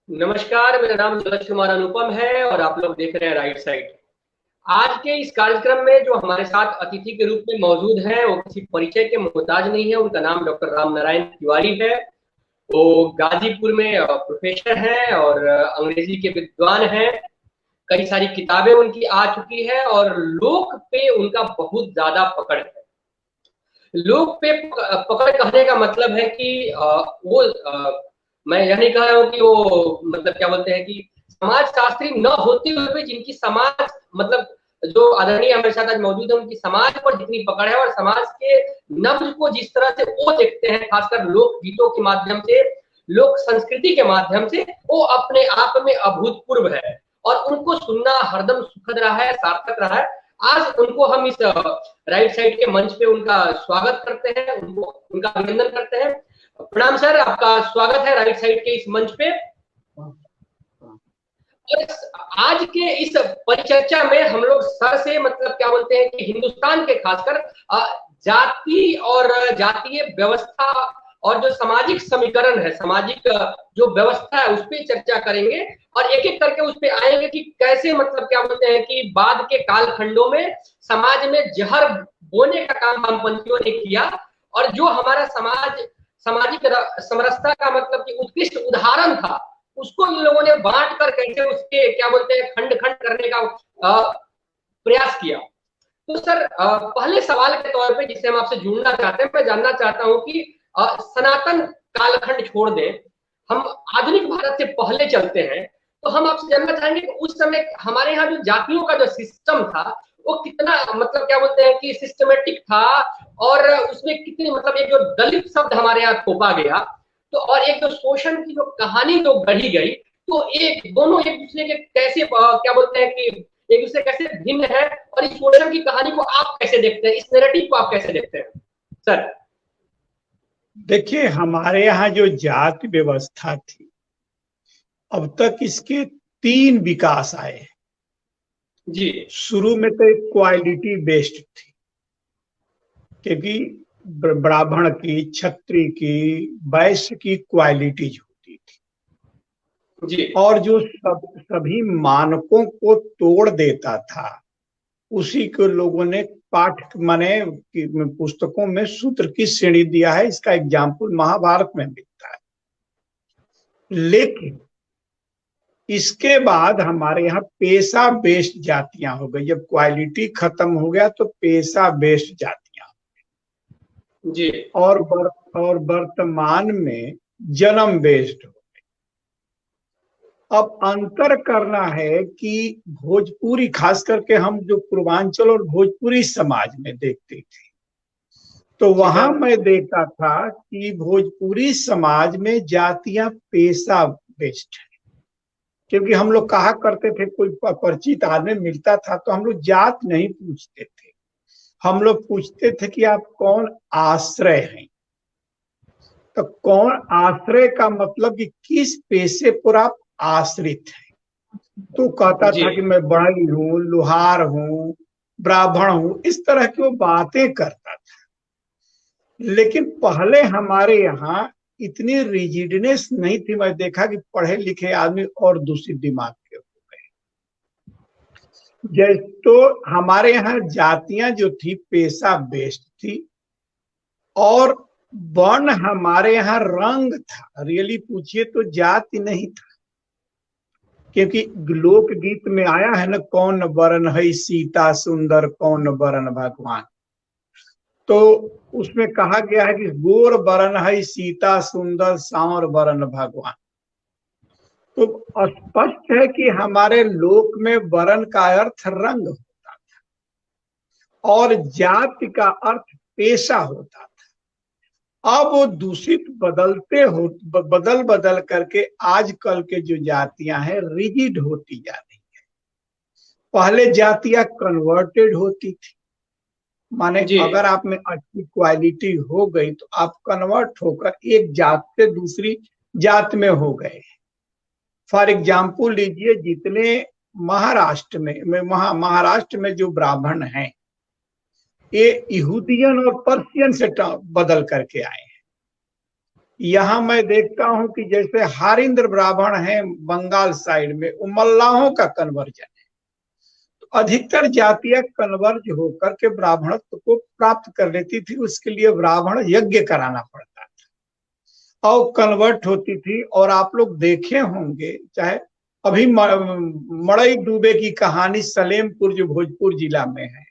नमस्कार, मेरा नाम नीरज कुमार अनुपम है और आप लोग देख रहे हैं राइट साइड। आज के इस कार्यक्रम में जो हमारे साथ अतिथि के रूप में मौजूद हैं, वो किसी परिचय के मोहताज नहीं है। उनका नाम डॉक्टर राम नारायण तिवारी है। वो गाजीपुर में प्रोफेसर हैं और अंग्रेजी के विद्वान हैं। कई सारी किताबें उनकी आ चुकी है और लोक पे उनका बहुत ज्यादा पकड़ है। लोक पे पकड़ कहने का मतलब है कि मैं यह नहीं कह रहा हूँ कि वो मतलब क्या बोलते हैं कि समाज शास्त्री न होते हुए भी जिनकी समाज मतलब जो आदरणीय हमारे साथ आज मौजूद है, उनकी समाज पर जितनी पकड़ है और समाज के नब्ज को जिस तरह से वो देखते हैं, खासकर लोक गीतों के माध्यम से, लोक संस्कृति के माध्यम से, वो अपने आप में अभूतपूर्व है और उनको सुनना हरदम सुखद रहा है, सार्थक रहा है। आज उनको हम इस राइट साइड के मंच पे उनका स्वागत करते हैं, उनको उनका अभिनंदन करते हैं। प्रणाम सर, आपका स्वागत है राइट साइड के इस मंच पे। और आज के इस परिचर्चा में हम लोग सर से मतलब क्या बोलते हैं कि हिंदुस्तान के खासकर जाति और जातीय व्यवस्था और जो सामाजिक समीकरण है, सामाजिक जो व्यवस्था है, उस पर चर्चा करेंगे और एक एक करके उस पर आएंगे कि कैसे मतलब क्या बोलते हैं कि बाद के कालखंडों में समाज में जहर बोने का काम वामपंथियों ने किया और जो हमारा सामाजिक समरसता का मतलब कि उत्कृष्ट उदाहरण था, उसको इन लोगों ने बांट कर कैसे उसके क्या बोलते हैं खंड खंड करने का प्रयास किया। तो सर पहले सवाल के तौर पे जिससे हम आपसे जुड़ना चाहते हैं, मैं जानना चाहता हूं कि सनातन कालखंड छोड़ दें, हम आधुनिक भारत से पहले चलते हैं। तो हम आपसे जानना चाहेंगे कि उस समय हमारे यहाँ जो जातियों का जो सिस्टम था, वो कितना मतलब क्या बोलते हैं कि सिस्टमेटिक था और उसमें कितनी मतलब एक जो दलित शब्द हमारे यहाँ थोपा गया, तो और एक जो शोषण की जो कहानी जो गढ़ी गई, तो एक दोनों एक दूसरे के कैसे क्या बोलते हैं कि एक दूसरे कैसे भिन्न है और इस शोषण की कहानी को आप कैसे देखते हैं, इस नैरेटिव को आप कैसे देखते हैं सर? देखिए, हमारे यहाँ जो जाति व्यवस्था थी, अब तक इसके 3 विकास आए। जी शुरू में तो एक क्वालिटी बेस्ड थी, क्योंकि ब्राह्मण की, क्षत्रिय की, वैश्य की क्वालिटीज होती थी जी और जो सभी मानकों को तोड़ देता था, उसी को लोगों ने पाठ माने पुस्तकों में सूत्र की श्रेणी दिया है। इसका एग्जाम्पल महाभारत में मिलता है। लेकिन इसके बाद हमारे यहाँ पेशा बेस्ड जातियां हो गई। जब क्वालिटी खत्म हो गया तो पेशा बेस्ड जातियां जी और वर्तमान में जन्म बेस्ड हो। अब अंतर करना है कि भोजपुरी, खास करके हम जो पूर्वांचल और भोजपुरी समाज में देखते थे, तो वहां मैं देखता था कि भोजपुरी समाज में जातियां पेशा बेस्ड है। क्योंकि हम लोग कहा करते थे, कोई परिचित आदमी मिलता था तो हम लोग जात नहीं पूछते थे, हम लोग पूछते थे कि आप कौन आश्रय हैं। तो कौन आश्रय का मतलब कि किस पेशे पर आप आश्रित हैं। तो कहता जी था कि मैं बढ़ई हूँ, लुहार हूँ, ब्राह्मण हूँ, इस तरह की वो बातें करता था। लेकिन पहले हमारे यहाँ इतनी रिजिडनेस नहीं थी। मैं देखा कि पढ़े लिखे आदमी और दूसरी दिमाग के हो गए। जैसे तो हमारे यहाँ जातियां जो थी पेशा बेस्ड थी और वर्ण हमारे यहाँ रंग था। रियली पूछिए तो जाति नहीं था, क्योंकि लोकगीत में आया है ना, कौन वर्ण है सीता सुंदर, कौन वर्ण भगवान। तो उसमें कहा गया है कि गोर वर्ण है सीता सुंदर, सांवर वर्ण भगवान। तो स्पष्ट है कि हमारे लोक में वर्ण का अर्थ रंग होता था और जाति का अर्थ पेशा होता था। अब वो दूषित बदल बदल करके आजकल के जो जातियां हैं रिजिड होती जा रही है। पहले जातियां कन्वर्टेड होती थी, माने जी अगर आप में अच्छी क्वालिटी हो गई तो आप कन्वर्ट होकर एक जात से दूसरी जात में हो गए। फॉर एग्जाम्पल लीजिए, जितने महाराष्ट्र में जो ब्राह्मण हैं, ये यहूदियन और पर्शियन से बदल करके आए हैं। यहाँ मैं देखता हूं कि जैसे हारिंद्र ब्राह्मण है बंगाल साइड में, वो मल्लाहों का कन्वर्जन है। तो अधिकतर जातियां कन्वर्ज होकर के ब्राह्मणत्व को प्राप्त कर लेती थी, उसके लिए ब्राह्मण यज्ञ कराना पड़ता था और कन्वर्ट होती थी। और आप लोग देखे होंगे, चाहे अभी मड़ई डूबे की कहानी सलेमपुर जो भोजपुर जिला में है,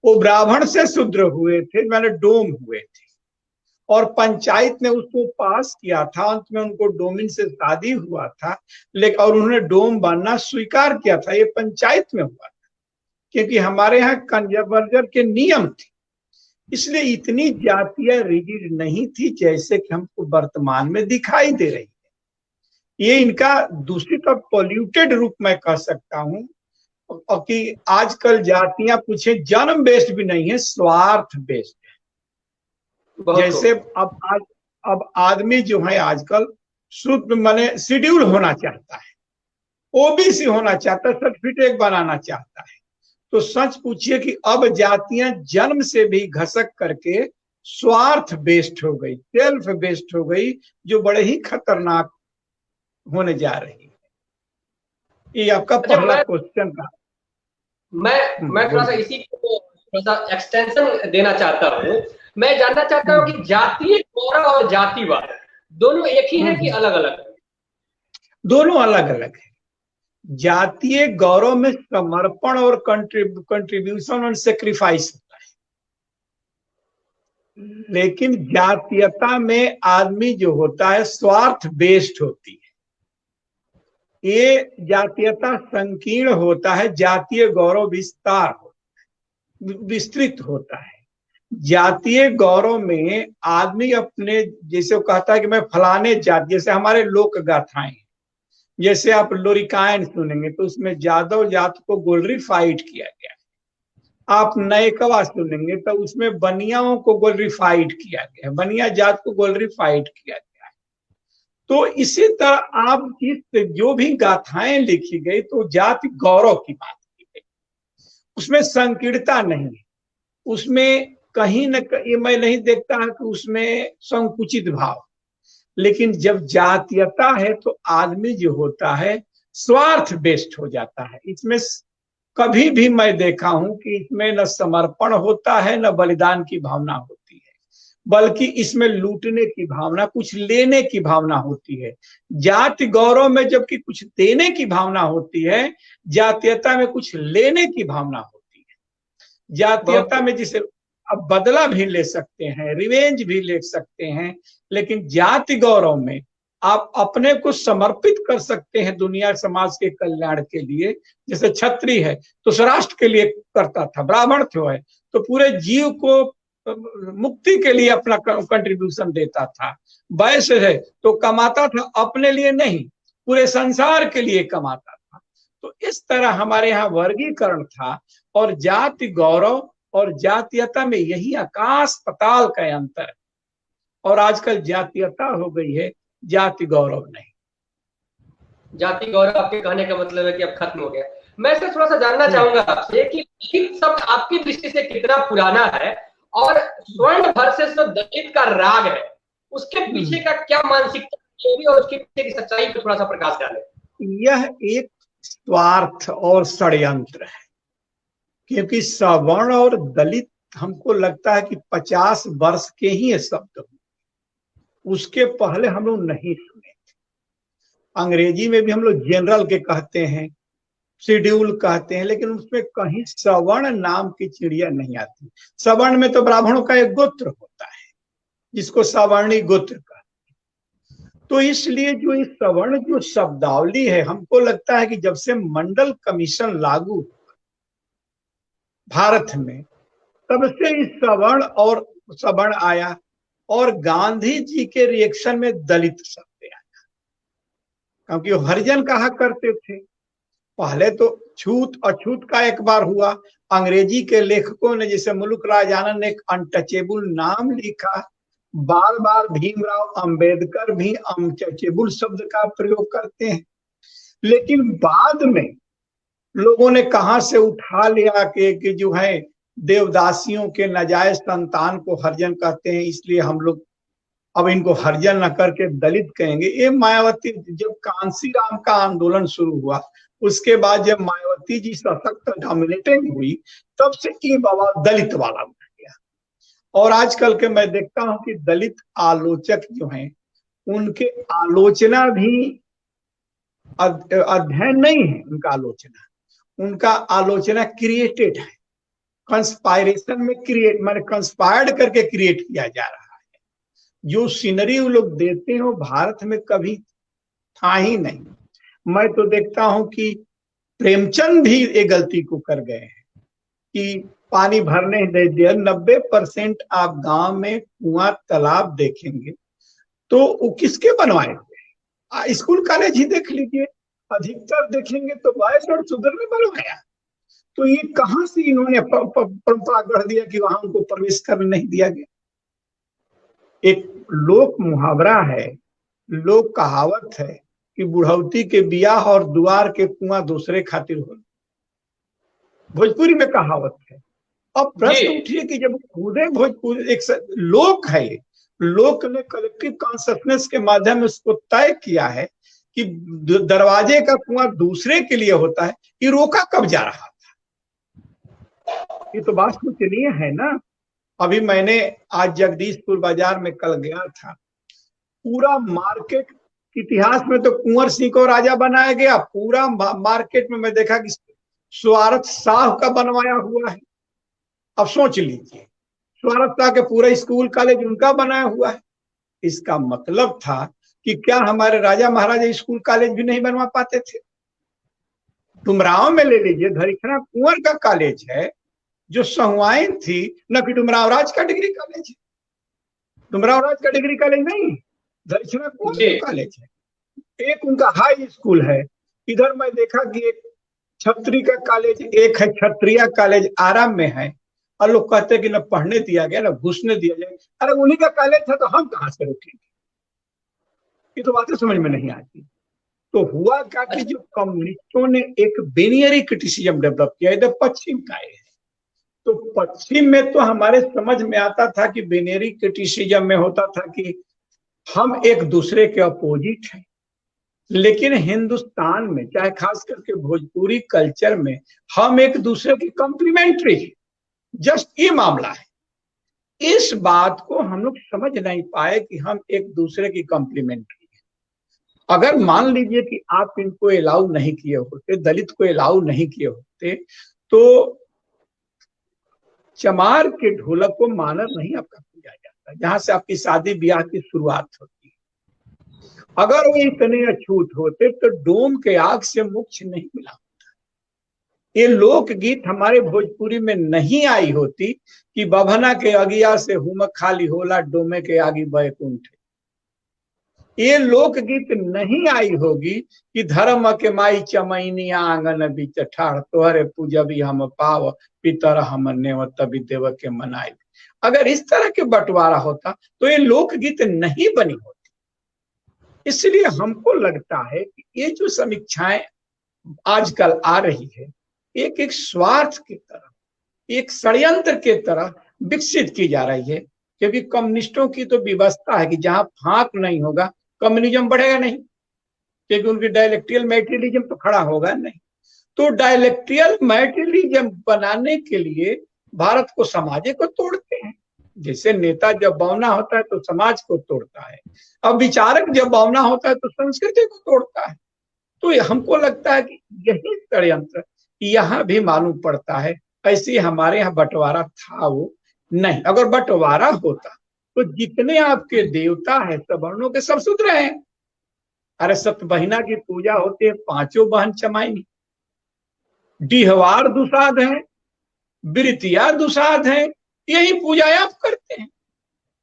वो ब्राह्मण से शूद्र हुए थे, मैंने डोम हुए थे, और पंचायत ने उसको पास किया था। अंत में उनको डोमिन से शादी हुआ था, लेकिन और उन्होंने डोम बनना स्वीकार किया था। ये पंचायत में हुआ था, क्योंकि हमारे यहाँ कंजर्वर्जर के नियम थे, इसलिए इतनी जातियां रिजिड नहीं थी जैसे कि हमको वर्तमान में दिखाई दे रही है। ये इनका दूषित और पॉल्यूटेड रूप मैं कह सकता हूँ। और कि आजकल जातियां पूछे जन्म बेस्ड भी नहीं है, स्वार्थ बेस्ड। जैसे अब आदमी जो है आजकल शुद्ध माने शेड्यूल होना चाहता है, ओबीसी होना चाहता है, सर्टिफिकेट बनाना चाहता है। तो सच पूछिए कि अब जातियां जन्म से भी घसक करके स्वार्थ बेस्ड हो गई, सेल्फ बेस्ड हो गई, जो बड़े ही खतरनाक होने जा रही है। ये आपका पहला क्वेश्चन था। मैं थोड़ा सा इसी को थोड़ा सा एक्सटेंशन देना चाहता हूँ। मैं जानना चाहता हूँ कि जातीय गौरव और जातिवाद दोनों एक ही है कि अलग अलग है? दोनों अलग अलग है। जातीय गौरव में समर्पण और कंट्रीब्यूशन और सेक्रीफाइस होता है, लेकिन जातीयता में आदमी जो होता है स्वार्थ बेस्ड होती है। ये जातीयता संकीर्ण होता है, जातीय गौरव विस्तार विस्तृत होता है। जातीय गौरव में आदमी अपने, जैसे वो कहता है कि मैं फलाने जाति, जैसे हमारे लोक गाथाएं, जैसे आप लोरिकायन सुनेंगे तो उसमें जादव जात को गोल्डरीफाइड किया गया है। आप नयकवा सुनेंगे तो उसमें बनियाओं को गोल्डरीफाइड किया गया है, बनिया जात को गोल्डरीफाइड किया गया है। तो इसी तरह आप इस जो भी गाथाएं लिखी गई तो जाति गौरव की बात की गई, उसमें संकीर्णता नहीं है, उसमें कहीं न कहीं मैं नहीं देखता है कि उसमें संकुचित भाव। लेकिन जब जातीयता है तो आदमी जो होता है स्वार्थ बेस्ड हो जाता है। इसमें कभी भी मैं देखा हूं कि इसमें न समर्पण होता है न बलिदान की भावना होती है, बल्कि इसमें लूटने की भावना, कुछ लेने की भावना होती है। जाति गौरव में जबकि कुछ देने की भावना होती है, जातीयता में कुछ लेने की भावना होती है। जातीयता में जिसे अब बदला भी ले सकते हैं, रिवेंज भी ले सकते हैं, लेकिन जाति गौरव में आप अपने को समर्पित कर सकते हैं दुनिया समाज के कल्याण के लिए। जैसे छत्री है तो स्वराष्ट्र के लिए करता था, ब्राह्मण थे है तो पूरे जीव को मुक्ति के लिए अपना कंट्रीब्यूशन देता था, वैश्य है तो कमाता था अपने लिए नहीं, पूरे संसार के लिए कमाता था। तो इस तरह हमारे यहाँ वर्गीकरण था, और जाति गौरव और जातीयता में यही आकाश पताल का अंतर है। और आजकल जातीयता हो गई है, जाति गौरव नहीं। जाति गौरव आपके कहने का मतलब है कि अब खत्म हो गया। मैं इसे थोड़ा सा जानना चाहूंगा आपसे कि दलित शब्द आपकी दृष्टि से कितना पुराना है, और स्वर्ण वर्सेस जो दलित का राग है उसके पीछे का क्या मानसिकता है और उसके पीछे की सच्चाई पर थोड़ा सा प्रकाश डालें। यह एक स्वार्थ और षड्यंत्र है, क्योंकि सवर्ण और दलित हमको लगता है कि 50 वर्ष के ही शब्द, उसके पहले हम लोग नहीं सुने थे। अंग्रेजी में भी हम लोग जनरल के कहते हैं, शेड्यूल कहते हैं, लेकिन उसमें कहीं सवर्ण नाम की चिड़िया नहीं आती। सवर्ण में तो ब्राह्मणों का एक गोत्र होता है जिसको सवर्णी गोत्र कहते हैं। तो इसलिए जो इस सवर्ण जो शब्दावली है, हमको लगता है कि जब से मंडल कमीशन लागू भारत में, तब से इस सवर्ण और सवर्ण आया, और गांधी जी के रिएक्शन में दलित शब्द आया, क्योंकि वो हरिजन कहा करते थे। पहले तो छूत अछूत का एक बार हुआ, अंग्रेजी के लेखकों ने जैसे मुल्क राज आनंद ने एक अनटचेबल नाम लिखा, बार बार भीमराव अंबेडकर भी अनटचेबल शब्द का प्रयोग करते हैं। लेकिन बाद में लोगों ने कहां से उठा लिया कि जो है देवदासियों के नाजायज संतान को हरिजन कहते हैं, इसलिए हम लोग अब इनको हरिजन न करके दलित कहेंगे। ये मायावती, जब कांसी राम का आंदोलन शुरू हुआ, उसके बाद जब मायावती जी सशक्त डोमिनेटिंग हुई, तब से ये बाबा दलित वाला बन गया। और आजकल के मैं देखता हूं कि दलित आलोचक जो हैं, उनके आलोचना भी अध्ययन नहीं है, उनका आलोचना क्रिएटेड है, कंस्पायरेशन में क्रिएट, माने कंस्पायर्ड करके क्रिएट किया जा रहा है। जो सीनरी वो लोग देते हैं वो भारत में कभी था ही नहीं। मैं तो देखता हूं कि प्रेमचंद भी एक गलती को कर गए हैं कि पानी भरने दे दिया। 90% आप गांव में कुआं तालाब देखेंगे तो वो किसके बनवाए हुए? स्कूल कॉलेज ही देख लीजिए, अधिकतर देखेंगे तो बॉयज और सुधर में बनवाया। तो ये कहां से इन्होंने परंपरा गढ़ दिया कि वहां उनको प्रवेश करने नहीं दिया गया? एक लोक मुहावरा है, लोक कहावत है कि बुढ़ौती के बियाह और दुआर के कुआं दूसरे खातिर हो। भोजपुरी में कहावत है। अब प्रश्न उठिए कि जब खुदे भोजपुरी एक लोक है, लोक ने कलेक्टिव कॉन्शसनेस के माध्यम से उसको तय किया है कि दरवाजे का कुआं दूसरे के लिए होता है, ये रोका कब जा रहा था? ये तो बात सोचनीय है ना। अभी मैंने आज जगदीशपुर बाजार में कल गया था, पूरा मार्केट इतिहास में तो कुंवर सिंह को राजा बनाया गया, पूरा मार्केट में मैं देखा कि स्वार्थ शाह का बनवाया हुआ है। अब सोच लीजिए, स्वार्थ शाह के पूरा स्कूल कॉलेज उनका बनाया हुआ है। इसका मतलब था कि क्या हमारे राजा महाराजा स्कूल कॉलेज भी नहीं बनवा पाते थे? डुमराव में ले लीजिए, धरिखना कुंवर का कॉलेज है जो सहुआइन थी, न कि डुमराव राज का डिग्री कॉलेज है। डुमराव राज का डिग्री कॉलेज नहीं, धरिखना कुंवर का कॉलेज है। एक उनका हाई स्कूल है। इधर मैं देखा कि एक छत्री का कॉलेज, एक है क्षत्रिया कॉलेज आराम में है, और लोग कहते हैं कि न पढ़ने दिया गया न घुसने दिया जाए। अरे उन्हीं का कॉलेज था तो हम कहां से रुकेंगे? ये तो बातें समझ में नहीं आती। तो हुआ क्या कि जो कम्युनिस्टों ने एक बेनियरी क्रिटिसिज्म डेवलप किया, इधर पश्चिम का है, तो पश्चिम में तो हमारे समझ में आता था कि बेनियरी क्रिटिसिज्म में होता था कि हम एक दूसरे के अपोजिट हैं। लेकिन हिंदुस्तान में, चाहे खास करके भोजपुरी कल्चर में, हम एक दूसरे की कॉम्प्लीमेंट्री है। जस्ट ये मामला है। इस बात को हम लोग समझ नहीं पाए कि हम एक दूसरे की कॉम्प्लीमेंट्री है। अगर मान लीजिए कि आप इनको अलाउ नहीं किए होते, दलित को अलाउ नहीं किए होते, तो चमार के ढोलक को मानर नहीं आपका पूजा जाता, जहां से आपकी शादी ब्याह की शुरुआत होती है। अगर वो इतने अछूत होते तो डोम के आग से मोक्ष नहीं मिला होता। ये लोकगीत हमारे भोजपुरी में नहीं आई होती कि बभना के अगिया से हुम खाली होला, डोमे के आगे बैकुंठ। ये लोकगीत नहीं आई होगी कि धर्म के माई चमैनिया आंगन बीच ठाड़, तोहरे पूजबी हम पाव, पितर हम नेवत देव के मनाई। अगर इस तरह के बंटवारा होता तो ये लोकगीत नहीं बनी होती। इसलिए हमको लगता है कि ये जो समीक्षाएं आजकल आ रही है, एक एक स्वार्थ की तरह, एक षड्यंत्र के तरह विकसित की जा रही है। क्योंकि कम्युनिस्टों की तो व्यवस्था है कि जहां फांक नहीं होगा कम्युनिज्म बढ़ेगा नहीं, क्योंकि उनकी डायलेक्टिकल मैटेरियलिज्म तो खड़ा होगा नहीं। तो डायलेक्टिकल मैटेरियलिज्म बनाने के लिए भारत को समाज को तोड़ते हैं। जैसे नेता जब बौना होता है तो समाज को तोड़ता है, अब विचारक जब बौना होता है तो संस्कृति को तोड़ता है। तो हमको लगता है कि यही षड्यंत्र यहाँ भी मालूम पड़ता है। ऐसे हमारे यहाँ बंटवारा था वो नहीं। अगर बंटवारा होता तो जितने आपके देवता है सवर्णों के सब शूद्र हैं। अरे सतबहिना की पूजा होती है, पांचों बहन चमाइनी, डिहवार दुसाध है, बिरतिया दुसाध है, यही पूजा आप करते हैं।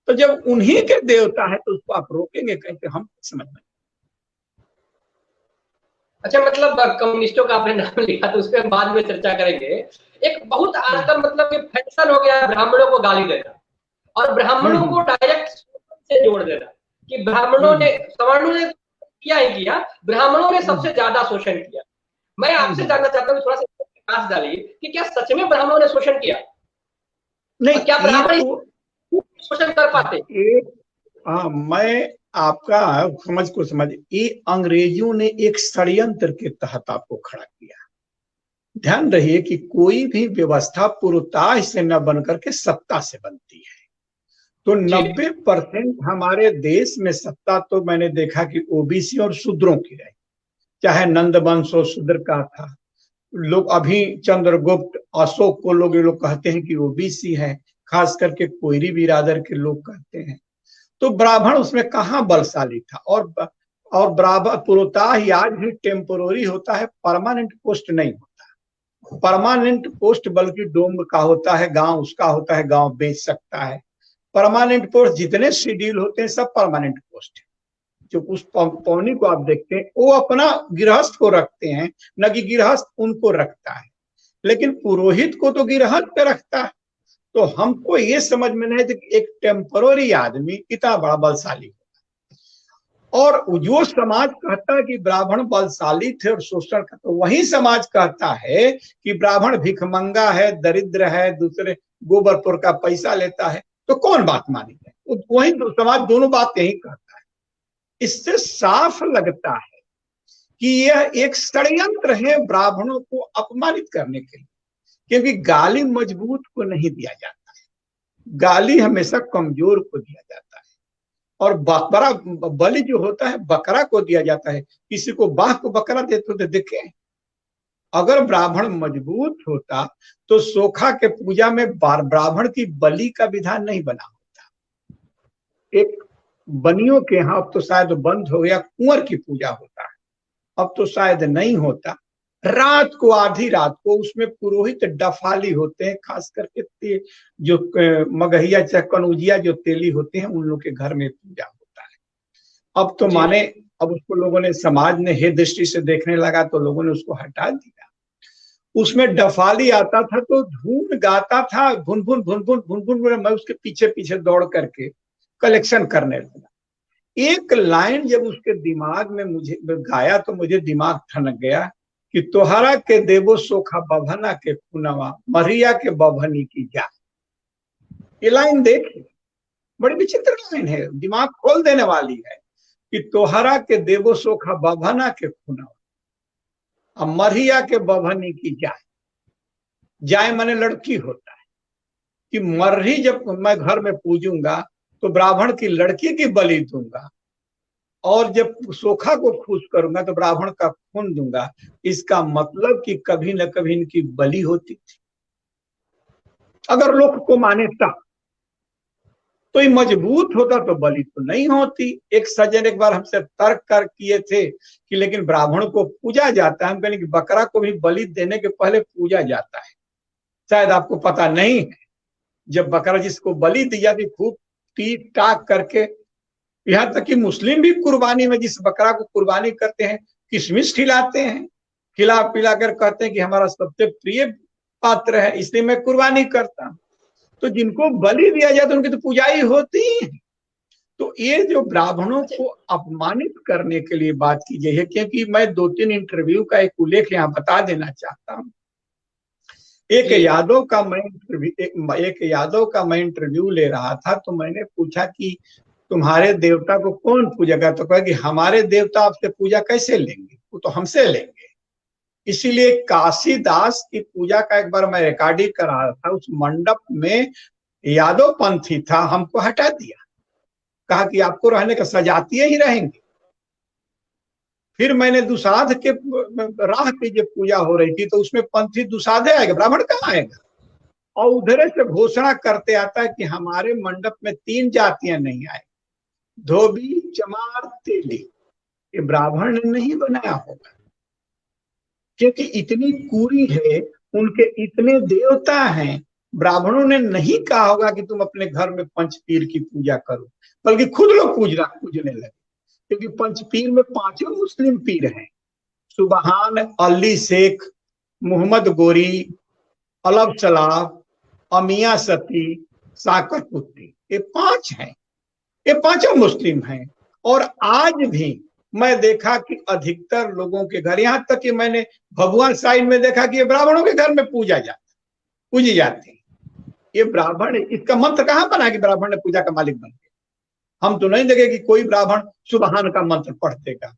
तो जब उन्हीं के देवता है तो उसको आप रोकेंगे कैसे? हम समझ में। अच्छा, मतलब कम्युनिस्टों का आपने नाम लिया तो उस पर बाद में चर्चा करेंगे। एक बहुत आजकल मतलब ये फैशन हो गया ब्राह्मणों को गाली देना और ब्राह्मणों को डायरेक्ट से जोड़ देना कि ब्राह्मणों ने, सवर्णों ने किया ही किया, ब्राह्मणों ने सबसे ज्यादा शोषण किया। मैं आपसे जानना चाहता हूँ, थोड़ा सा प्रकाश डालिए कि क्या सच में ब्राह्मणों ने शोषण किया? नहीं, क्या ब्राह्मण शोषण कर पाते? हाँ, मैं आपका समझ को समझ, ये अंग्रेजों ने एक षड्यंत्र के तहत आपको खड़ा किया। ध्यान रहिए कि कोई भी व्यवस्था पूर्वताह से न बनकर के सत्ता से बनती है। तो जी 90% हमारे देश में सत्ता तो मैंने देखा कि ओबीसी और शूद्रों की रही, चाहे नंद वंश और शूद्र का था। लोग अभी चंद्रगुप्त अशोक को लोग ये लोग कहते हैं कि ओबीसी है, खास करके कोयरी बिरादर के लोग कहते हैं। तो ब्राह्मण उसमें कहाँ बलशाली था। और ब्राह्मण पूर्वतः ही आज भी टेम्पोररी होता है, परमानेंट पोस्ट नहीं होता। परमानेंट पोस्ट बल्कि डोम का होता है, गांव उसका होता है, गांव बेच सकता है। परमानेंट पोस्ट जितने शेड्यूल होते हैं सब परमानेंट पोस्ट है। जो उस पौनी को आप देखते हैं वो अपना गृहस्थ को रखते हैं, न कि गृहस्थ उनको रखता है। लेकिन पुरोहित को तो गृहस्थ पे रखता है। तो हमको ये समझ में नहीं कि एक टेम्पररी आदमी इतना बड़ा बलशाली होगा। और जो समाज कहता है कि ब्राह्मण बलशाली थे और शोषण का, तो वही समाज कहता है कि ब्राह्मण भिखमंगा है, दरिद्र है, दूसरे गोबरपुर का पैसा लेता है। तो कौन बात मानी जाए? वही तो समाज दोनों बात यही कहता है। इससे साफ लगता है कि यह एक षड्यंत्र है ब्राह्मणों को अपमानित करने के लिए। क्योंकि गाली मजबूत को नहीं दिया जाता है, गाली हमेशा कमजोर को दिया जाता है। और बकरा बलि जो होता है बकरा को दिया जाता है। किसी को बाघ को बकरा देते होते देखे? अगर ब्राह्मण मजबूत होता तो सोखा के पूजा में ब्राह्मण की बलि का विधान नहीं बना होता। एक बनियों के यहाँ अब तो शायद बंद हो गया, कुंवर की पूजा होता है, अब तो शायद नहीं होता। रात को, आधी रात को उसमें पुरोहित डफाली होते हैं, खास करके जो मगहिया चाहे कनौजिया जो तेली होते हैं उन लोग के घर में पूजा होता है। अब तो माने अब उसको लोगों ने, समाज ने हे दृष्टि से देखने लगा तो लोगों ने उसको हटा दिया। उसमें डफाली आता था तो धुन गाता था, भुन भुन भुन भुन भुन भुन, मैं उसके पीछे पीछे दौड़ करके कलेक्शन करने लगा। एक लाइन जब उसके दिमाग में मुझे गाया तो मुझे दिमाग ठनक गया कि तोहरा के देवो सोखा बभना के खुनवा, मरिया के बभनी की जा। ये लाइन देखिए, बड़ी विचित्र लाइन है, दिमाग खोल देने वाली है कि तोहरा के देवो सोखा बभना के खुनवा, अब मरिया के बभनी की जाए। जाए माने लड़की होता है कि मर्री जब मैं घर में पूजूंगा तो ब्राह्मण की लड़की की बलि दूंगा, और जब सोखा को खुश करूंगा तो ब्राह्मण का खून दूंगा। इसका मतलब कि कभी न कभी इनकी बलि होती थी। अगर लोग को माने तब तो ये मजबूत होता तो बलि तो नहीं होती। एक सज्जन एक बार हमसे तर्क कर किए थे कि लेकिन ब्राह्मण को पूजा जाता है। हम कहें कि बकरा को भी बलि देने के पहले पूजा जाता है, शायद आपको पता नहीं है। जब बकरा जिसको बलि दी जाती खूब टीक टाक करके, यहाँ तक कि मुस्लिम भी कुर्बानी में जिस बकरा को कुर्बानी करते हैं किशमिश खिलाते हैं, खिला पिला कर कहते हैं कि हमारा सबसे प्रिय पात्र है इसलिए मैं कुर्बानी करता हूं। तो जिनको बलि दिया जाए तो उनकी तो पूजा ही होती है। तो ये जो ब्राह्मणों को अपमानित करने के लिए बात की गई है, क्योंकि मैं 2-3 इंटरव्यू का एक उल्लेख यहाँ बता देना चाहता हूँ। एक यादव का मैं इंटरव्यू ले रहा था तो मैंने पूछा कि तुम्हारे देवता को कौन पूजेगा? तो कहा कि हमारे देवता आपसे पूजा कैसे लेंगे, वो तो हमसे लेंगे। इसीलिए काशीदास की पूजा का एक बार मैं रिकॉर्डिंग करा रहा था, उस मंडप में यादव पंथी था, हमको हटा दिया, कहा कि आपको रहने का सजातीय ही रहेंगे। फिर मैंने दुसाध के राह की जब पूजा हो रही थी तो उसमें पंथी दुसाधे आएगा, ब्राह्मण कहाँ आएगा? और उधर से घोषणा करते आता है कि हमारे मंडप में 3 जातियां नहीं आए, धोबी, चमार, तेली। ये ब्राह्मण ने नहीं बनाया होगा, क्योंकि इतनी कुरी है, उनके इतने देवता हैं। ब्राह्मणों ने नहीं कहा होगा कि तुम अपने घर में पंचपीर की पूजा करो, बल्कि खुद लोग पूजने लगे। क्योंकि पंचपीर में 5 मुस्लिम पीर हैं, सुबहान, अली शेख, मोहम्मद गोरी, अलब सलाब, अमिया सती, साकर पुत्री, ये 5 हैं। ये 5 मुस्लिम हैं। और आज भी मैं देखा कि अधिकतर लोगों के घर, यहां तक कि मैंने भभुआ साइड में देखा कि ये ब्राह्मणों के घर में पूजी जाती है। ये ब्राह्मण, इसका मंत्र कहां बना कि ब्राह्मण ने पूजा का मालिक बन गया? हम तो नहीं देखे कि कोई ब्राह्मण सुबहान का मंत्र पढ़ते का।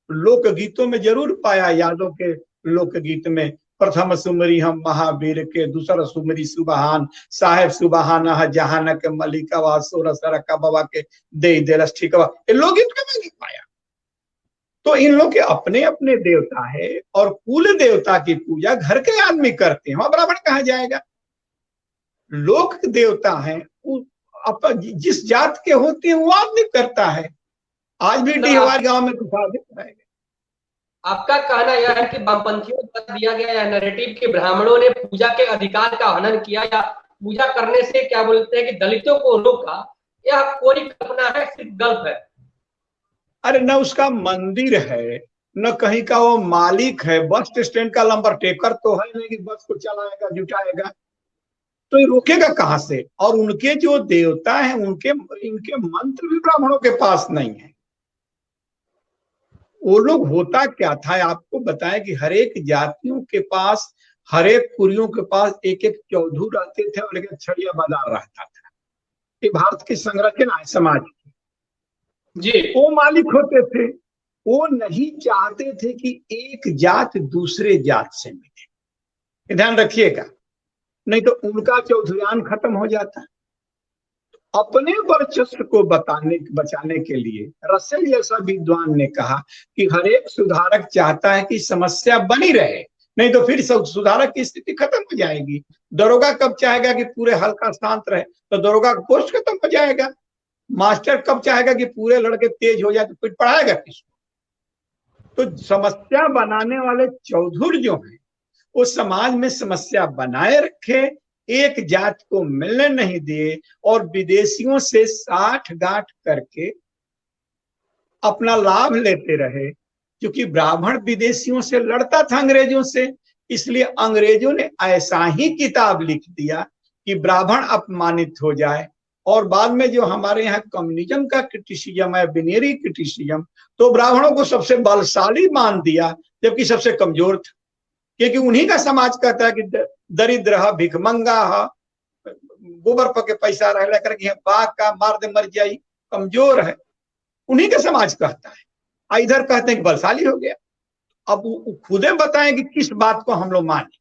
लोकगीतों में जरूर पाया, यादव के लोकगीत में प्रथम सुमरी हम महावीर के, दूसरा सुमरी सुबहान, साहेब सुबहान जहान के मलिका सोर सरका बाबा के दे देलस ठीकवा, ये लोकगीत में नहीं पाया। तो इन लोग के अपने अपने देवता है और कुल देवता की पूजा घर के आदमी करते हैं, वहां ब्राह्मण कहाँ जाएगा। लोक देवता है जिस जात के होते हैं वो आदमी करता है। आज भी डीहवार गांव में कुछ आदमी। आपका कहना यह है कि वामपंथियों द्वारा दिया गया यह नैरेटिव कि ब्राह्मणों ने पूजा के अधिकार का हनन किया या पूजा करने से क्या बोलते हैं कि दलितों को रोका, यह कोई कल्पना है, सिर्फ गल्प है। अरे न उसका मंदिर है, न कहीं का वो मालिक है, बस स्टैंड का नंबर टेकर तो है नहीं कि बस को चलाएगा जुटाएगा, तो ये रोकेगा कहां से। और उनके जो देवता हैं उनके इनके मंत्र भी ब्राह्मणों के पास नहीं है। वो लोग होता क्या था आपको बताएं कि हर एक जातियों के पास, हर एक कुरियों के पास एक एक चौधू रहते थे और एक छड़िया बाजार रहता था। ये भारत की संरचना है समाज की जी। वो मालिक होते थे, वो नहीं चाहते थे कि एक जात दूसरे जात से मिले, ध्यान रखिएगा, नहीं तो उनका चौधुर्यान खत्म हो जाता। अपने वर्चस्व को बचाने के लिए रसेल जैसा विद्वान ने कहा कि हर एक सुधारक चाहता है कि समस्या बनी रहे, नहीं तो फिर सुधारक की स्थिति खत्म हो जाएगी। दरोगा कब चाहेगा कि पूरे हल्का शांत रहे, तो दरोगा का पोस्ट खत्म हो जाएगा। मास्टर कब चाहेगा कि पूरे लड़के तेज हो जाए, तो फिर पढ़ाएगा किसको। तो समस्या बनाने वाले चौधुर जो हैं वो समाज में समस्या बनाए रखे, एक जात को मिलने नहीं दिए और विदेशियों से साठ गांठ करके अपना लाभ लेते रहे। क्योंकि ब्राह्मण विदेशियों से लड़ता था, अंग्रेजों से, इसलिए अंग्रेजों ने ऐसा ही किताब लिख दिया कि ब्राह्मण अपमानित हो जाए। और बाद में जो हमारे यहाँ कम्युनिज्म का क्रिटिसिज्म है, बिनेरी क्रिटिसिज्म, तो ब्राह्मणों को सबसे बलशाली मान दिया जबकि सबसे कमजोर था। क्योंकि उन्हीं का समाज कहता है कि दरिद्र है, भिखमंगा है, गोबर पके पैसा रह लेकर के बाघ का मार दे मर जाई, कमजोर है, उन्हीं का समाज कहता है। इधर कहते हैं कि बलशाली हो गया। अब खुदे बताएं कि किस बात को हम लोग माने।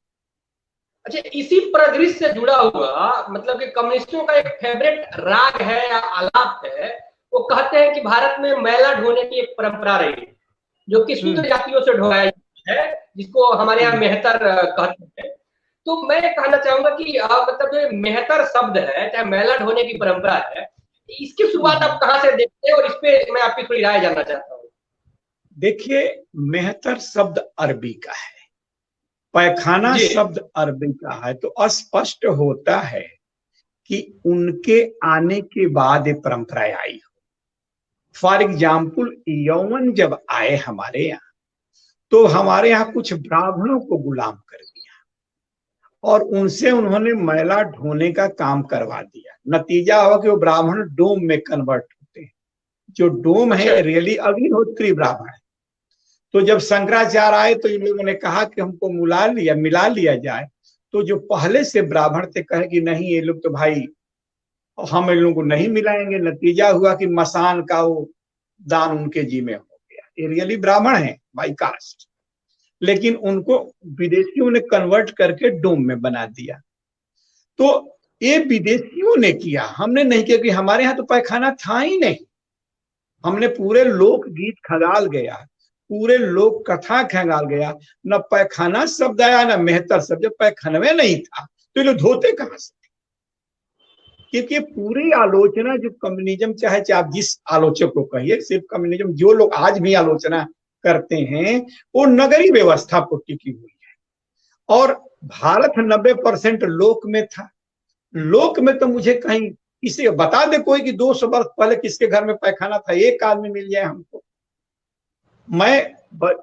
अच्छा, इसी परिदृश्य से जुड़ा हुआ मतलब कि कम्युनिस्टों का एक फेवरेट राग है या आलाप है, वो कहते हैं कि भारत में मैला ढोने की एक परंपरा रही है जो कि शूद्र जातियों से ढोया है, जिसको हमारे यहाँ मेहतर कहते हैं। तो मैं कहना चाहूंगा कि मतलब जो मेहतर शब्द है, चाहे मैला ढोने की परंपरा है, इसकी शुरुआत आप कहाँ से देखते हैं, और इस पे मैं आपकी थोड़ी राय जानना चाहता हूँ। देखिए, मेहतर शब्द अरबी का है, पैखाना शब्द अरबी का है, तो स्पष्ट होता है कि उनके आने के बाद ये परंपरा आई हो। फॉर एग्जाम्पल, यौवन जब आए हमारे यहाँ तो हमारे यहाँ कुछ ब्राह्मणों को गुलाम कर दिया और उनसे उन्होंने मैला ढोने का काम करवा दिया। नतीजा हुआ कि वो ब्राह्मण डोम में कन्वर्ट होते हैं। जो डोम है रियली अग्निहोत्री ब्राह्मण है। तो जब शंकराचार्य आए तो इन लोगों ने कहा कि हमको मिला लिया जाए। तो जो पहले से ब्राह्मण थे कहे कि नहीं, ये लोग तो भाई हम इन लोगों को नहीं मिलाएंगे। नतीजा हुआ कि मसान का वो दान उनके जी में हो गया। ये रियली ब्राह्मण है बाई कास्ट, लेकिन उनको विदेशियों ने कन्वर्ट करके डोम में बना दिया। तो ये विदेशियों ने किया, हमने नहीं किया। कि हमारे यहाँ तो पैखाना था ही नहीं। हमने पूरे लोकगीत खंगाल गया, पूरे लोक कथा खंगाल गया, न पैखाना शब्द आया न मेहतर शब्द। जब पैखानवे नहीं था तो ये लोग धोते कहां से? क्योंकि पूरी आलोचना जो कम्युनिज्म, चाहे आप जिस आलोचक को कहिए, सिर्फ कम्युनिज्म, जो लोग आज भी आलोचना करते हैं वो नगरी व्यवस्था पर टिकी हुई है। और भारत 90% लोक में था। लोक में तो मुझे कहीं इसे बता दे कोई कि 200 वर्ष पहले किसके घर में पैखाना था, एक आदमी मिल जाए हमको। मैं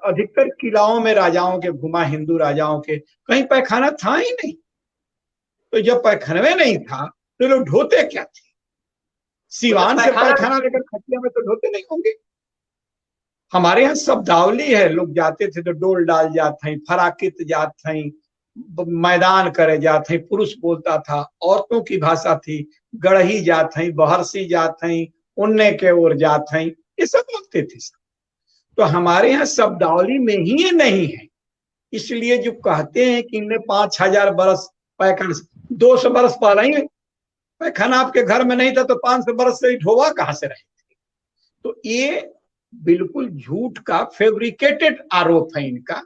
अधिकतर किलाओं में राजाओं के घुमा, हिंदू राजाओं के, कहीं पैखाना था ही नहीं। तो जब पैखानवे नहीं था तो लोग ढोते क्या थे? सिवान से पैखाना लेकर खटिया में तो ढोते नहीं होंगे। हमारे यहाँ शब्दावली है, लोग जाते थे तो डोल डाल जात हैं, फराकित जात हैं, मैदान करे जात हैं, पुरुष बोलता था। औरतों की भाषा थी गढ़ही जात हैं, बहरसी जात हैं, उनने के ओर जात हैं, ये सब बोलते थे। तो हमारे यहाँ शब्दावली में ही ये नहीं है। इसलिए जो कहते हैं कि इनने 5,000 बरस पैखाना, 200 बरस पहले ही पैखाना आपके घर में नहीं था तो 500 बरस से ही ढोवा कहां से रहे थे। तो ये बिल्कुल झूठ का फैब्रिकेटेड आरोप है इनका,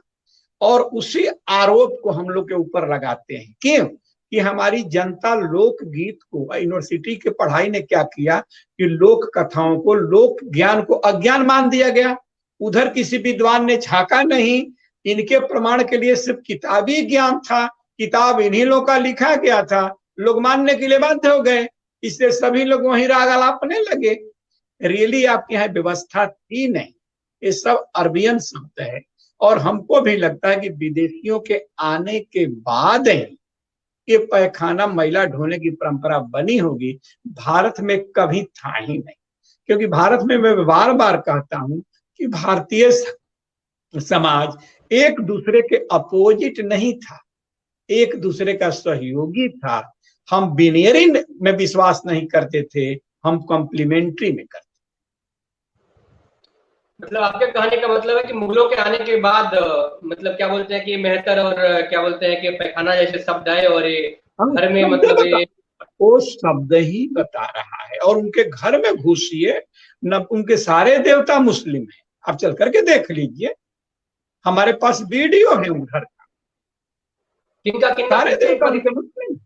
और उसी आरोप को हम लोग के ऊपर लगाते हैं। क्यों? कि हमारी जनता लोकगीत को, यूनिवर्सिटी के पढ़ाई ने क्या किया कि लोक कथाओं को, लोक ज्ञान को अज्ञान मान दिया गया। उधर किसी विद्वान ने झांका नहीं, इनके प्रमाण के लिए सिर्फ किताबी ज्ञान था, किताब इन्हीं लोगों का लिखा गया था, लोग मानने के लिए बाध्य हो गए, इससे सभी लोग वहीं राग आलापने लगे। रियली आपके यहाँ व्यवस्था थी नहीं, ये सब अरबियन शब्द है। और हमको भी लगता है कि विदेशियों के आने के बाद ही ये पैखाना मैला ढोने की परंपरा बनी होगी, भारत में कभी था ही नहीं। क्योंकि भारत में मैं बार बार कहता हूं कि भारतीय समाज एक दूसरे के अपोजिट नहीं था, एक दूसरे का सहयोगी था। हम बिनेरी में विश्वास नहीं करते थे, हम कॉम्प्लीमेंट्री में करते। मतलब आपके कहने का मतलब है कि मुगलों के आने के बाद मतलब क्या बोलते हैं कि मेहतर और क्या बोलते हैं कि पैखाना जैसे शब्द आए और ये घर में मतलब ये वो शब्द ही बता रहा है। और उनके घर में घुसिए न, उनके सारे देवता मुस्लिम हैं, आप चल करके देख लीजिए, हमारे पास वीडियो है उधर का। किनका सारे देवता उनके मुस्लिम,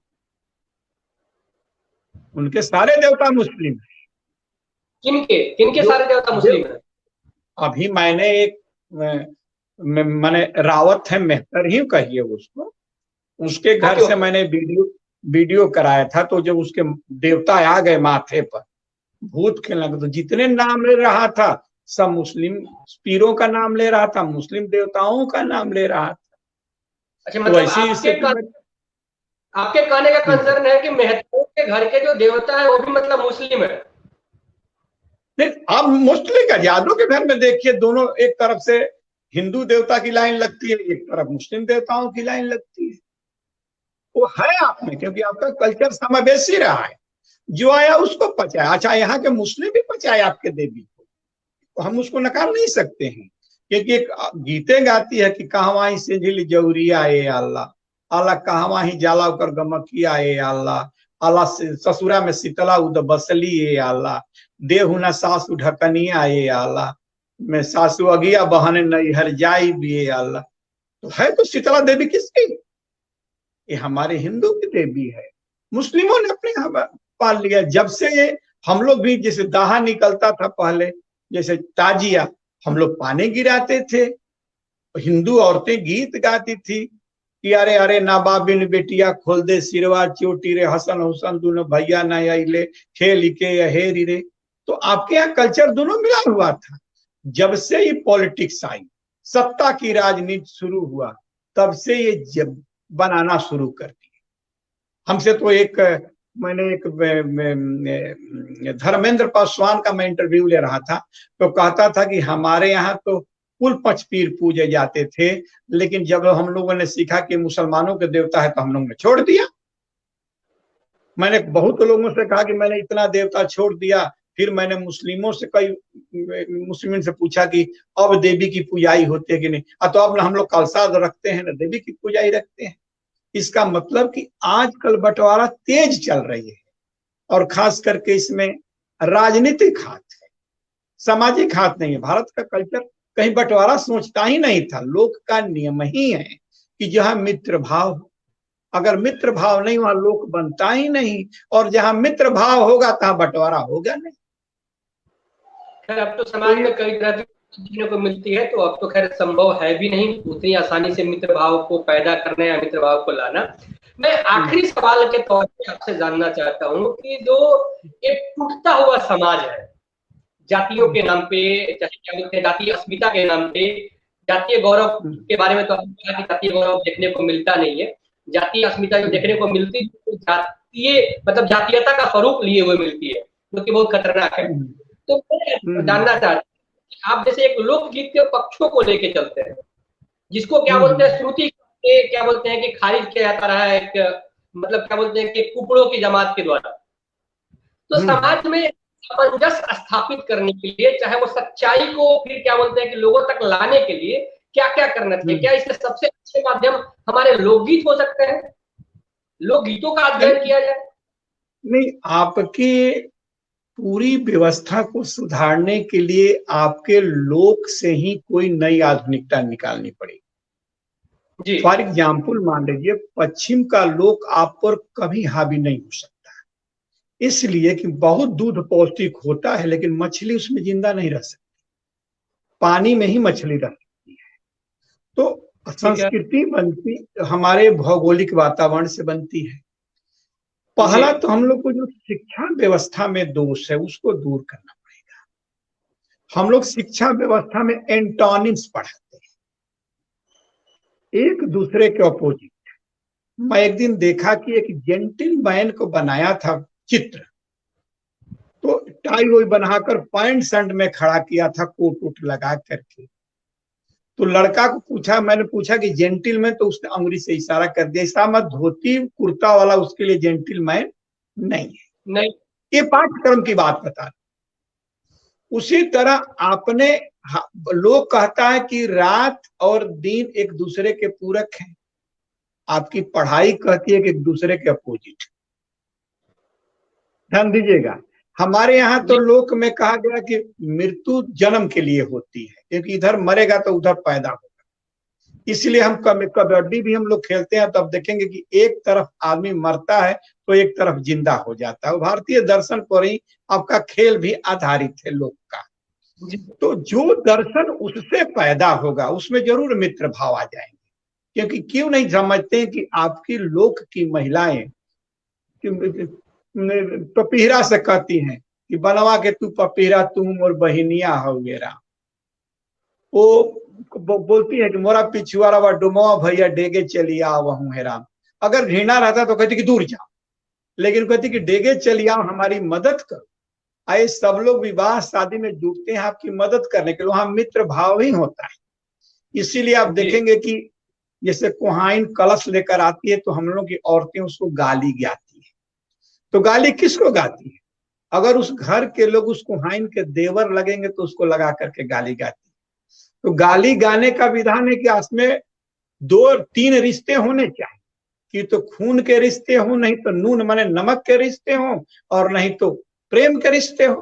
उनके सारे देवता मुस्लिम है। किनके किनके सारे देवता मुस्लिम है? अभी मैंने एक मैंने रावत है, मेहतर ही कहिए उसको, उसके घर से मैंने वीडियो कराया था। तो जब उसके देवता आ गए माथे पर, भूत खेलने लगा, तो जितने नाम ले रहा था सब मुस्लिम पीरों का नाम ले रहा था, मुस्लिम देवताओं का नाम ले रहा था। अच्छा, मतलब आपके कहने का कंसर्न है कि मेहतरों के घर के जो देवता है वो भी मतलब मुस्लिम है? नहीं, आप मुस्लिम का यादव के घर में देखिए, दोनों एक तरफ से हिंदू देवता की लाइन लगती है, एक तरफ मुस्लिम देवताओं की लाइन लगती है। वो है आप में, क्योंकि आपका कल्चर समावेशी रहा है, जो आया उसको पचाया। अच्छा, यहाँ के मुस्लिम भी पचाए आपके देवी को, तो हम उसको नकार नहीं सकते हैं। क्योंकि एक गीते गाती है कि कहवा से झिल जौरिया ए अल्लाह, अल्लाह कहवा ही जाला उकर गमकिया ए अल्लाह, अल्लाह ससुरा में शीतला उद बसली ए अल्लाह, देहु न सासु ढकनिया ए अल्लाह, मैं सासु अगिया बहन नैहर जाई भी ए अल्लाह। तो है तो शीतला देवी किसकी? ये हमारे हिंदू की देवी है। मुस्लिमों ने अपने यहाँ पाल लिया। जब से ये हम लोग भी, जैसे दाहा निकलता था पहले, जैसे ताजिया, हम लोग पानी गिराते थे, हिंदू औरतें गीत गाती थी कि अरे अरे नाबाबिन बेटिया खोल दे सिरवा चोटी रे, हसन हुसन दोनों भैया न आइले, खेल के हेरी रे। तो आपके यहाँ कल्चर दोनों मिला हुआ था। जब से ये पॉलिटिक्स आई, सत्ता की राजनीति शुरू हुआ, तब से ये जब बनाना शुरू कर दिया। हमसे तो मैंने एक धर्मेंद्र पासवान का मैं इंटरव्यू ले रहा था, तो कहता था कि हमारे यहाँ तो कुल पीर पूजे जाते थे, लेकिन जब हम लोगों ने सीखा कि मुसलमानों के देवता है तो हम लोगों ने छोड़ दिया। मैंने बहुत लोगों से कहा कि मैंने इतना देवता छोड़ दिया। फिर मैंने मुस्लिमों से, कई मुस्लिम से पूछा कि अब देवी की पूजाई होती है कि नहीं। तो अब हम लोग कलशाद रखते हैं ना, देवी की पूजाई रखते हैं। इसका मतलब कि आजकल बंटवारा तेज चल रही है, और खास करके इसमें राजनीतिक हाथ है, सामाजिक हाथ नहीं है। भारत का कल्चर कहीं बंटवारा सोचता ही नहीं था। लोक का नियम ही है कि जहां मित्र भाव हो, अगर मित्र भाव नहीं वहां लोक बनता ही नहीं, और जहां मित्र भाव होगा तहां बंटवारा होगा नहीं। खैर, अब तो समाज में कई तरह की देखने को मिलती है, तो अब तो खैर संभव है भी नहीं उतनी आसानी से मित्र भाव को पैदा करना या मित्र भाव को लाना। मैं आखिरी सवाल के तौर पे आपसे जानना चाहता हूँ कि जो एक टूटता हुआ समाज है जातियों के नाम पे, चाहे क्या बोलते हैं जातीय अस्मिता के नाम पे, जातीय गौरव के बारे में तो आपने कहा कि जातीय गौरव देखने को मिलता नहीं है, जातीय अस्मिता जो देखने को मिलती है तो जातीय मतलब जातीयता का स्वरूप लिए हुए मिलती है, जो कि बहुत खतरनाक है। तो मैं जानना चाहता हूँ कि आप जैसे एक लोकगीत के पक्षों को लेके चलते हैं, जिसको क्या बोलते हैं श्रुति क्या बोलते हैं कि खारिज किया जाता रहा है, एक मतलब क्या बोलते हैं कि कुकड़ों की जमात के द्वारा। तो समाज में सामंजस्य स्थापित करने के लिए, चाहे वो सच्चाई को फिर क्या बोलते हैं कि लोगों तक लाने के लिए क्या क्या करना चाहिए? क्या इससे सबसे अच्छे माध्यम हमारे लोकगीत हो सकते हैं? लोकगीतों का अध्ययन किया जाए? नहीं, आपकी पूरी व्यवस्था को सुधारने के लिए आपके लोक से ही कोई नई आधुनिकता निकालनी पड़ेगी। फॉर एग्जाम्पल मान लीजिए, पश्चिम का लोक आप पर कभी हावी नहीं हो सकता, इसलिए कि बहुत दूध पौष्टिक होता है, लेकिन मछली उसमें जिंदा नहीं रह सकती, पानी में ही मछली रह सकती है। तो संस्कृति बनती हमारे भौगोलिक वातावरण से बनती है। पहला तो हम लोग को जो शिक्षा व्यवस्था में दोष है उसको दूर करना पड़ेगा। हम लोग शिक्षा व्यवस्था में एंटोनिम्स पढ़ाते हैं, एक दूसरे के अपोजिट। मैं एक दिन देखा कि एक जेंटलमैन को बनाया था चित्र, तो टाई वही बनाकर पैंट शर्ट में खड़ा किया था, कोट वोट लगा करके। तो लड़का को पूछा, मैंने पूछा कि जेंटलमैन, तो उसने अंगुली से इशारा कर दिया, ऐसा मत, धोती कुर्ता वाला उसके लिए जेंटलमैन नहीं है। नहीं, ये पाठ्यक्रम की बात बता रही। उसी तरह आपने, लोग कहता है कि रात और दिन एक दूसरे के पूरक हैं, आपकी पढ़ाई कहती है कि एक दूसरे के अपोजिट। ध्यान दीजिएगा, हमारे यहाँ तो लोक में कहा गया कि मृत्यु जन्म के लिए होती है, क्योंकि इधर मरेगा तो उधर पैदा होगा। इसलिए हम कबड्डी भी हम लोग खेलते हैं, तो अब देखेंगे कि एक तरफ आदमी मरता है तो एक तरफ जिंदा हो जाता है। भारतीय दर्शन पर ही आपका खेल भी आधारित है लोक का। तो जो दर्शन उससे पैदा होगा उसमें जरूर मित्र भाव आ जाएंगे, क्योंकि क्यों नहीं समझते हैं कि आपकी लोक की महिलाएं पपीहरा से कहती हैं कि बनवा के तू पपीहरा तुम और बहिनिया हो गेरा। वो बोलती है कि मोरा पिछुआरा व डुमवा भैया डेगे चली आओ वहू है राम। अगर घृणा रहता तो कहती कि दूर जाओ, लेकिन कहती कि डेगे चली आओ, हमारी मदद करो। आए सब लोग विवाह शादी में जुटते हैं आपकी मदद करने के लिए, वहां मित्र भाव ही होता है। इसीलिए आप देखेंगे कि जैसे कुहाइन कलश लेकर आती है तो हम लोगों की औरतें उसको गाली गाती है। तो गाली किसको गाती है? अगर उस घर के लोग उस कुहाइन के देवर लगेंगे तो उसको लगा करके गाली गाती है। तो गाली गाने का विधान है कि उसमें 2-3 रिश्ते होने चाहिए, कि तो खून के रिश्ते हो, नहीं तो नून माने नमक के रिश्ते हो, और नहीं तो प्रेम के रिश्ते हो।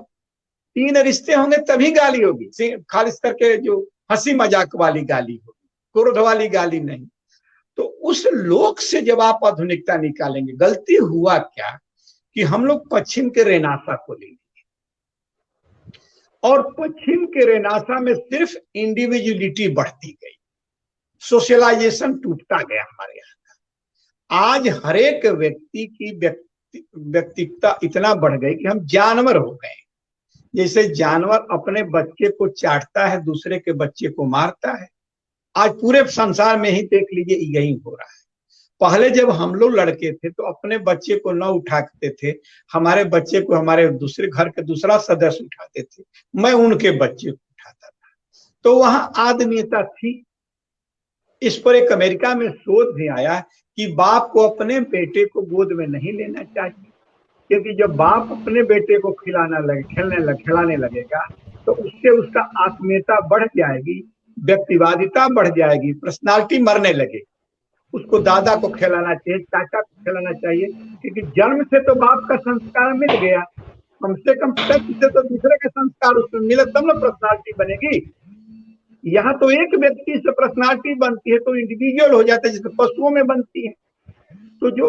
3 रिश्ते होंगे तभी गाली होगी, खालिस करके जो हंसी मजाक वाली गाली होगी, क्रोध वाली गाली नहीं। तो उस लोक से जब आप आधुनिकता निकालेंगे, गलती हुआ क्या कि हम लोग पश्चिम के रेनासा को ले लिए, और पश्चिम के रेनासा में सिर्फ इंडिविजुअलिटी बढ़ती गई, सोशलाइजेशन टूटता गया हमारे यहाँ का। आज हरेक व्यक्ति की व्यक्तित्वता इतना बढ़ गई कि हम जानवर हो गए। जैसे जानवर अपने बच्चे को चाटता है, दूसरे के बच्चे को मारता है, आज पूरे संसार में ही देख लीजिए यही हो रहा है। पहले जब हम लोग लड़के थे तो अपने बच्चे को न उठाते थे, हमारे बच्चे को हमारे दूसरे घर के दूसरा सदस्य उठाते थे, मैं उनके बच्चे को उठाता था, तो वहां आत्मीयता थी। इस पर एक अमेरिका में शोध भी आया कि बाप को अपने बेटे को गोद में नहीं लेना चाहिए, क्योंकि जब बाप अपने बेटे को खिलाने लगेगा तो उससे उसका आत्मीयता बढ़ जाएगी, व्यक्तिवादिता बढ़ जाएगी, पर्सनालिटी मरने लगेगी। उसको दादा को खिलाना चाहिए, चाचा को खिलाना चाहिए, क्योंकि जन्म से तो बाप का संस्कार मिल गया, कम से कम सच से तो दूसरे के संस्कार उसमें मिले तब ना पर्सनालिटी बनेगी। यहाँ तो एक व्यक्ति से पर्सनालिटी बनती है तो इंडिविजुअल हो जाता है, जैसे पशुओं में बनती है। तो जो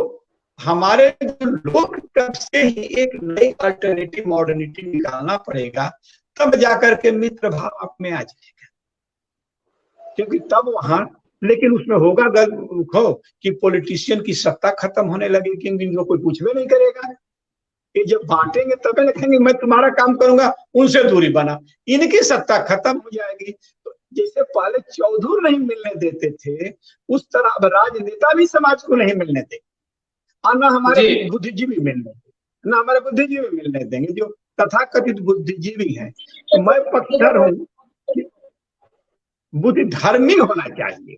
हमारे लोग, तब से ही एक नई अल्टरनेटिव मॉडर्निटी निकालना पड़ेगा, तब जाकर के मित्र भाव आप में आ जाएगा। क्योंकि तब वहां, लेकिन उसमें होगा कि पॉलिटिशियन की सत्ता खत्म होने लगेगी, क्योंकि इनको कोई पूछवे नहीं करेगा। ये जब बांटेंगे तब लिखेंगे मैं तुम्हारा काम करूंगा, उनसे दूरी बना, इनकी सत्ता खत्म हो जाएगी। तो जैसे पहले चौधर नहीं मिलने देते थे, उस तरह अब राजनेता भी समाज को नहीं मिलने देंगे, और ना हमारे बुद्धिजीवी मिलने देंगे, ना हमारे बुद्धिजीवी मिलने देंगे जो तथाकथित बुद्धिजीवी हैं। तो मैं पक्षधर हूं कि बुद्धि धर्मी होना चाहिए,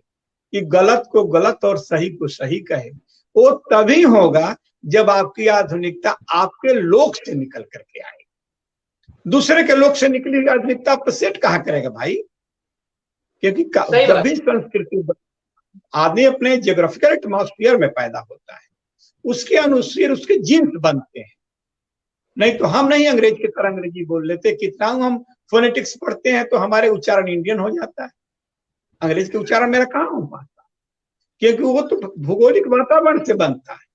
कि गलत को गलत और सही को सही कहे। वो तभी होगा जब आपकी आधुनिकता आपके लोक से निकल करके आए। दूसरे के लोग से निकली हुई आधुनिकता पर सेट कहाँ करेगा भाई? क्योंकि जब भी संस्कृति, आदमी अपने जियोग्राफिकल एटमॉस्फेयर में पैदा होता है, उसके अनुसार उसके जीन्स बनते हैं। नहीं तो हम नहीं अंग्रेज की तरह अंग्रेजी बोल लेते। कितना हम फोनेटिक्स पढ़ते हैं तो हमारे उच्चारण इंडियन हो जाता है, अंग्रेज के उच्चारण मेरा कहाँ हो पाता, क्योंकि वो तो भौगोलिक वातावरण से बनता है।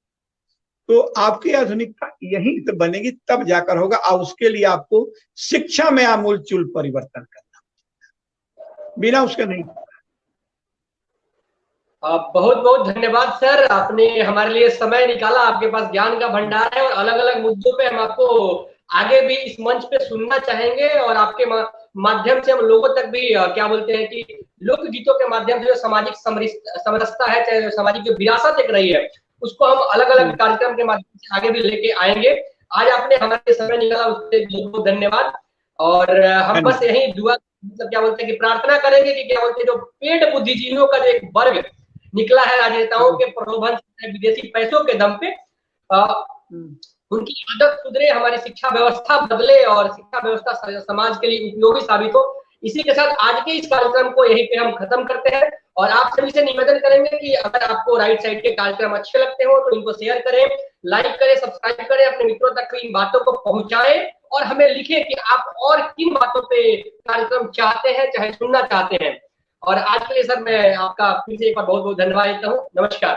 तो आपकी आधुनिकता यहीं से बनेगी, तब जाकर होगा। और उसके लिए आपको शिक्षा में आमूलचूल परिवर्तन करना, बिना उसके नहीं। बहुत बहुत धन्यवाद सर, आपने हमारे लिए समय निकाला। आपके पास ज्ञान का भंडार है और अलग अलग मुद्दों पे हम आपको आगे भी इस मंच पे सुनना चाहेंगे। और आपके माध्यम से हम लोगों तक भी क्या बोलते हैं कि लोक गीतों के माध्यम से जो सामाजिक समरसता है, चाहे सामाजिक जो विरासत एक रही है, उसको हम अलग अलग कार्यक्रम के माध्यम से आगे भी लेके आएंगे। आज आपने हमारे लिए समय निकाला, उसके लिए बहुत धन्यवाद। और हम बस यही दुआ मतलब क्या बोलते हैं कि प्रार्थना करेंगे कि क्या बोलते हैं जो पेड़ बुद्धिजीवियों का जो एक वर्ग निकला है राजनेताओं के प्रलोभन से, विदेशी पैसों के दम पे, उनकी आदत सुधरे, हमारी शिक्षा व्यवस्था बदले और शिक्षा व्यवस्था समाज के लिए उपयोगी साबित हो। इसी के साथ आज के इस कार्यक्रम को यहीं पे हम खत्म करते हैं। और आप सभी से निवेदन करेंगे कि अगर आपको राइट साइड के कार्यक्रम अच्छे लगते हो तो इनको शेयर करें, लाइक करें, सब्सक्राइब करें, अपने मित्रों तक इन बातों को पहुंचाएं और हमें लिखें कि आप और किन बातों पे कार्यक्रम चाहते हैं, चाहे सुनना चाहते हैं। और आज के लिए सर मैं आपका फिर से एक बार बहुत बहुत धन्यवाद देता हूँ। नमस्कार।